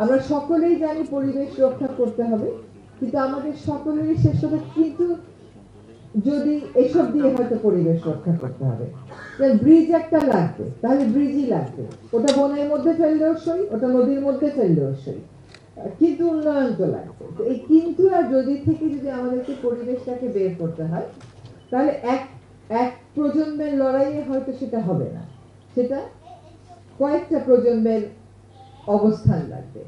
আমরা সকলেই জানি পরিবেশ রক্ষা করতে হবে, কিন্তু আমাদের সকলেরই শেষ কথা কিন্তু যদি এসব দিয়ে হয়তো পরিবেশ রক্ষা করতে হবে, ব্রিজ একটা লাগবে, তাহলে ব্রিজই লাগবে, ওটা বনের মধ্যে ফেললেও সই, ওটা নদীর মধ্যে ফেললেও সই, কিন্তু উন্নয়ন তো লাগবে। এই কিন্তু আর যদি থেকে যদি আমাদেরকে পরিবেশটাকে বের করতে হয়, তাহলে এক এক প্রজন্মের লড়াইয়ে হয়তো সেটা হবে না, সেটা কয়েকটা প্রজন্মের অবস্থান লাগবে।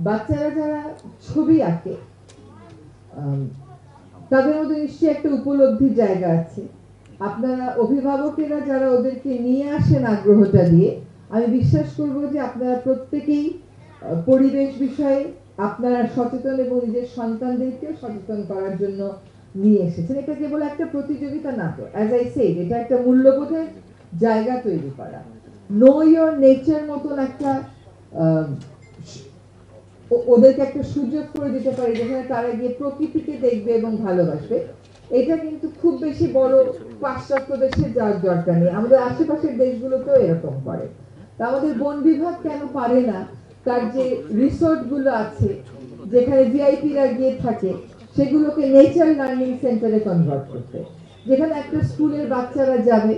বাচ্চারা যারা ছবি আঁকে তাদের মধ্যে নিশ্চয়ই একটা উপলব্ধির জায়গা আছে। আপনারা অভিভাবকেরা যারা ওদেরকে নিয়ে আসেন আগ্রহটা দিয়ে, আমি বিশ্বাস করব যে আপনারা প্রত্যেকেই পরিবেশ বিষয়ে আপনারা সচেতন এবং নিজের সন্তানদেরকেও সচেতন করার জন্য নিয়ে এসেছেন। এটা কেবল একটা প্রতিযোগিতা না তো, অ্যাজ আই সেড, এটা একটা মূল্যবোধের জায়গা তৈরি করা। নো ইওর নেচার মতন একটা ওদেরকে একটা সুযোগ করে দিতে পারি যেখানে তারা গিয়ে প্রকৃতিকে দেখবে এবং ভালোবাসবে। এটা কিন্তু খুব বেশি বড় পাশ্চাত্য দেশে যাওয়ার দরকার নেই, আমাদের আশেপাশের দেশগুলোতেও এরকম করে। তা আমাদের বন বিভাগ কেন পারে না তার যে রিসোর্ট গুলো আছে যেখানে ভিআইপিরা গিয়ে থাকে সেগুলোকে নেচার লার্নিং সেন্টারে কনভার্ট করতে, যেখানে একটা স্কুলের বাচ্চারা যাবে,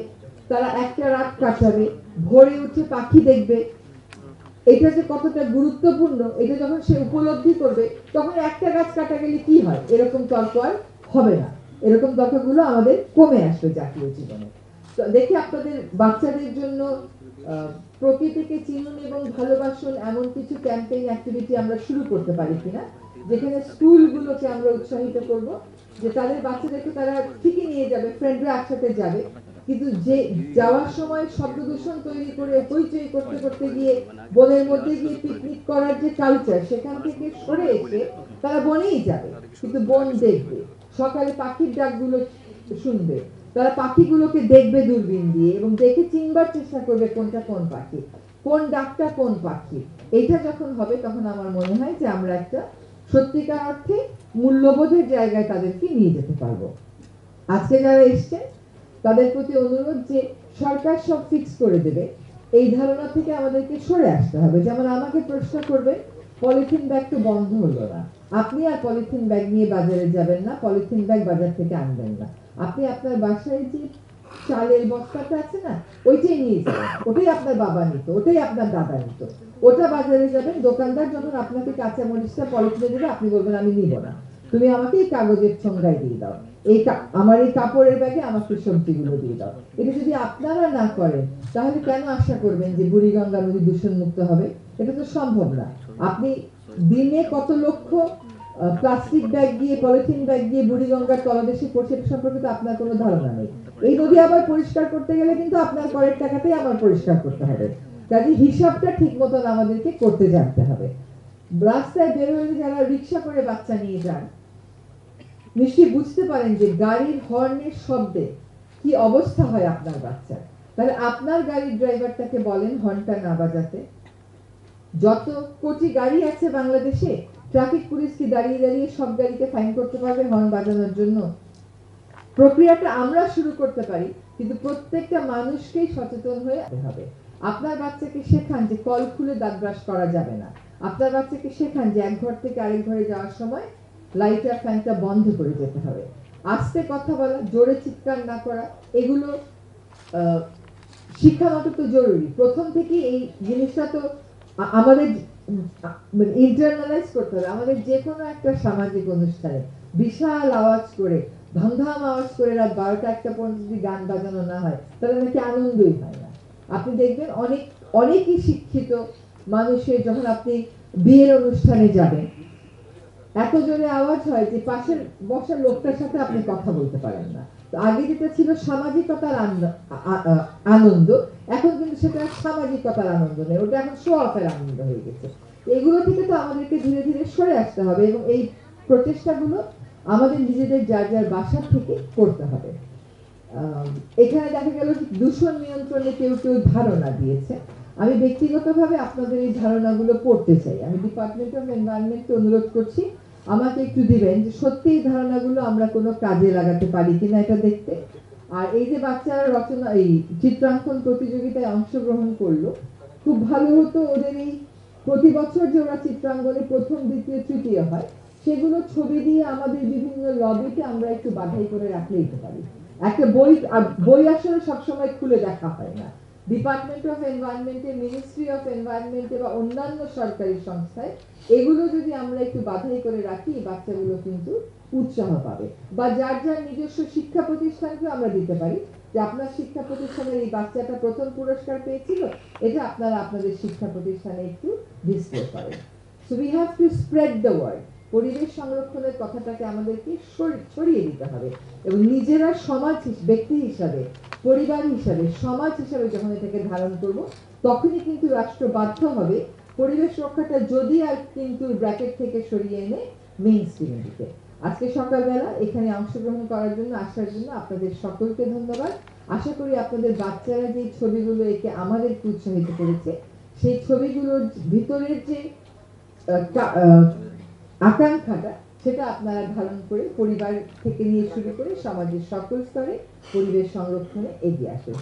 তারা একটা রাত কাটাবে, ভোরে উঠে পাখি দেখবে, এটা যে কতটা গুরুত্বপূর্ণ এটা যখন সে উপলব্ধি করবে তখন একটা গাছ কাটা গেলে কি হয় এরকম তর্ক আর হবে না, এরকম তর্কগুলো আমাদের কমে আসবে জাতীয় জীবনে। তো দেখি আপনাদের বাচ্চাদের জন্য প্রকৃতিকে চিনুন এবং ভালোবাসুন এমন কিছু ক্যাম্পেইন অ্যাক্টিভিটি আমরা শুরু করতে পারি কিনা, যেখানে স্কুলগুলোকে আমরা উৎসাহিত করব যে তাদের বাচ্চাদেরকে তারা ঠিকই নিয়ে যাবে, ফ্রেন্ডরা একসাথে যাবে, কিন্তু যে যাওয়ার সময় শব্দ দূষণ তৈরি করে হইচই করতে করতে গিয়ে বনের মধ্যে গিয়ে পিকনিক করার যে কালচার সেখান থেকে সরে এসে তারা বনেই যাবে, কিন্তু বন দেখবে, সকালে পাখির ডাকগুলো শুনবে, তারা পাখিগুলোকে দেখবে দূরবীন দিয়ে এবং দেখে চিনবার চেষ্টা করবে কোনটা কোন পাখি, কোন ডাকটা কোন পাখি। এটা যখন হবে তখন আমার মনে হয় যে আমরা একটা সত্যিকার অর্থে মূল্যবোধের জায়গায় তাদেরকে নিয়ে যেতে পারবো। আজকে যারা এসছেন তাদের প্রতি অনুরোধ যে সরকার সব ফিক্স করে দেবে এই ধারণা থেকে আমাদেরকে সরে আসতে হবে। যেমন আমাকে প্রশ্ন করবে পলিথিন ব্যাগ তো বন্ধ হলো না, আপনি আর পলিথিন ব্যাগ নিয়ে বাজারে যাবেন না, পলিথিন ব্যাগ বাজার থেকে আনবেন না, আপনি আপনার বাসায় যে চালের বস্তাটা আছে না ওইটাই নিয়ে যাবেন, ওটাই আপনার বাবা নিত, ওটাই আপনার দাদা নিত, ওটা বাজারে যাবেন, দোকানদার যখন আপনাকে কাঁচা মরিচটা পলিথিনে দেবে আপনি বলবেন আমি নিব না, তুমি আমাকে এই কাগজের ছোঙ্গায় দিয়ে দাও, এই আমার এই কাপড়ের ব্যাগে আমাকে সবজিগুলো দিয়ে দাও। এটা যদি আপনারা না করেন তাহলে কেন আশা করবেন যে বুড়িগঙ্গা নদী দূষণ মুক্ত হবে? এটা তো সম্ভব না। আপনি দিনে কত লক্ষ প্লাস্টিক ব্যাগ দিয়ে পলিথিন ব্যাগ দিয়ে বুড়িগঙ্গার তলদেশে পড়ছে এটা সম্পর্কে তো আপনার কোনো ধারণা নেই। এই নদী আবার পরিষ্কার করতে গেলে কিন্তু আপনার করের টাকাতেই আবার পরিষ্কার করতে হবে, কাজে হিসাবটা ঠিক মতন আমাদেরকে করতে জানতে হবে। রাস্তায় বের হলে যারা রিক্সা করে বাচ্চা নিয়ে যান নিশ্চয়ই বুঝতে পারেন যে গাড়ির হর্নের শব্দে কি অবস্থা হয় আপনার বাচ্চার, তাহলে আপনার গাড়ির ড্রাইভারটাকে বলেন হর্নটা না বাজাতে। যত কোটি গাড়ি আছে বাংলাদেশে, ট্রাফিক পুলিশ কি দাঁড়িয়ে দাঁড়িয়ে সব গাড়িকে ফাইন করতে পারবে হর্ন বাজানোর জন্য? প্রক্রিয়াটা আমরা শুরু করতে পারি, কিন্তু প্রত্যেকটা মানুষকেই সচেতন হয়ে হবে। আপনার বাচ্চাকে শেখান যে কল খুলে দাঁত ব্রাশ করা যাবে না, আপনার বাচ্চাকে শেখান যে এক ঘর থেকে আরেক ঘরে যাওয়ার সময় লাইট আর ফ্যানটা বন্ধ করে যেতে হবে, আস্তে কথা বলা, জোরে চিৎকার না করা, এগুলো শিক্ষাগত তো জরুরি। প্রথম থেকে এই জিনিসটা তো আমাদের ইন্টারনালাইজ করতে হবে। আমাদের যে কোনো একটা সামাজিক অনুষ্ঠানে বিশাল আওয়াজ করে ধমধম আওয়াজ করে রাত 12টা-1টা পর্যন্ত যদি গান বাজানো না হয় তাহলে নাকি আনন্দই হয় না। আপনি দেখবেন অনেকই শিক্ষিত মানুষের যখন আপনি বিয়ের অনুষ্ঠানে যাবেন এত জোরে আওয়াজ হয় যে পাশের বসা লোকটার সাথে আপনি কথা বলতে পারেন না। তো আগে যেটা ছিল সামাজিকতার আনন্দ, এখন কিন্তু সেটা সামাজিকতার আনন্দ নেই, ওটা এখন শো অফের আনন্দ হয়ে গেছে। এগুলো থেকে তো আমাদেরকে ধীরে ধীরে সরে আসতে হবে এবং এই প্রচেষ্টাগুলো আমাদের নিজেদের যার যার বাসা থেকে করতে হবে। এখানে দেখা গেল দূষণ নিয়ন্ত্রণে কেউ কেউ ধারণা দিয়েছে, আমি ব্যক্তিগতভাবে আপনাদের এই ধারণাগুলো পড়তে চাই। আমি ডিপার্টমেন্ট অফ এনভায়রনমেন্টকে অনুরোধ করছি আমাকে একটু দিবেন যে সত্যি এই ধারণাগুলো আমরা কোনো কাজে লাগাতে পারি কিনা এটা দেখতে। আর এই যে বাচ্চারা রচনা এই চিত্রাঙ্কন প্রতিযোগিতায় অংশগ্রহণ করলো, খুব ভালো হতো ওদের এই প্রতি বছর যে ওরা চিত্রাঙ্গনে প্রথম দ্বিতীয় তৃতীয় হয়, সেগুলো ছবি দিয়ে আমাদের বিভিন্ন লবিতে আমরা একটু বাধাই করে রাখলে দিতে পারি। একটা বই আসলে সবসময় খুলে দেখা হয় না। ডিপার্টমেন্ট অফ এনভায়রনমেন্টে, মিনিস্ট্রি অফ এনভায়রনমেন্টে বা অন্যান্য সরকারি সংস্থায় এগুলো যদি আমরা একটু বাধাই করে রাখি, বাচ্চাগুলো কিন্তু উৎসাহ পাবে। বা যার যার নিজস্ব শিক্ষা প্রতিষ্ঠানকে আমরা দিতে পারি যে আপনার শিক্ষা প্রতিষ্ঠানের এই বাচ্চাটা প্রথম পুরস্কার পেয়েছিল, এটা আপনারা আপনাদের শিক্ষা প্রতিষ্ঠানে একটু ডিসপ্লে করেন। So we have to spread the word. পরিবেশ সংরক্ষণের কথাটাকে আমাদেরকে ছড়িয়ে দিতে হবে এবং নিজেরা সমাজ ব্যক্তি হিসাবে, পরিবার হিসাবে, সমাজ হিসাবে যখন এটাকে ধারণ করব, তখনই কিন্তু রাষ্ট্র বাধ্য হবে পরিবেশ রক্ষাটা যদি আর কিন্তু ব্র্যাকেট থেকে সরিয়ে এনে মেইন স্ট্রিমে দিতে। আজকে সকালবেলা এখানে অংশগ্রহণ করার জন্য, আসার জন্য আপনাদের সকলকে ধন্যবাদ। আশা করি আপনাদের বাচ্চারা যে ছবিগুলো এঁকে আমাদেরকে উৎসাহিত করেছে, সেই ছবিগুলোর ভিতরের যে আকাঙ্ক্ষাটা, সেটা আপনারা ধারণ করে পরিবার থেকে নিয়ে শুরু করে সমাজের সকল স্তরে পরিবেশ সংরক্ষণে এগিয়ে আসেন।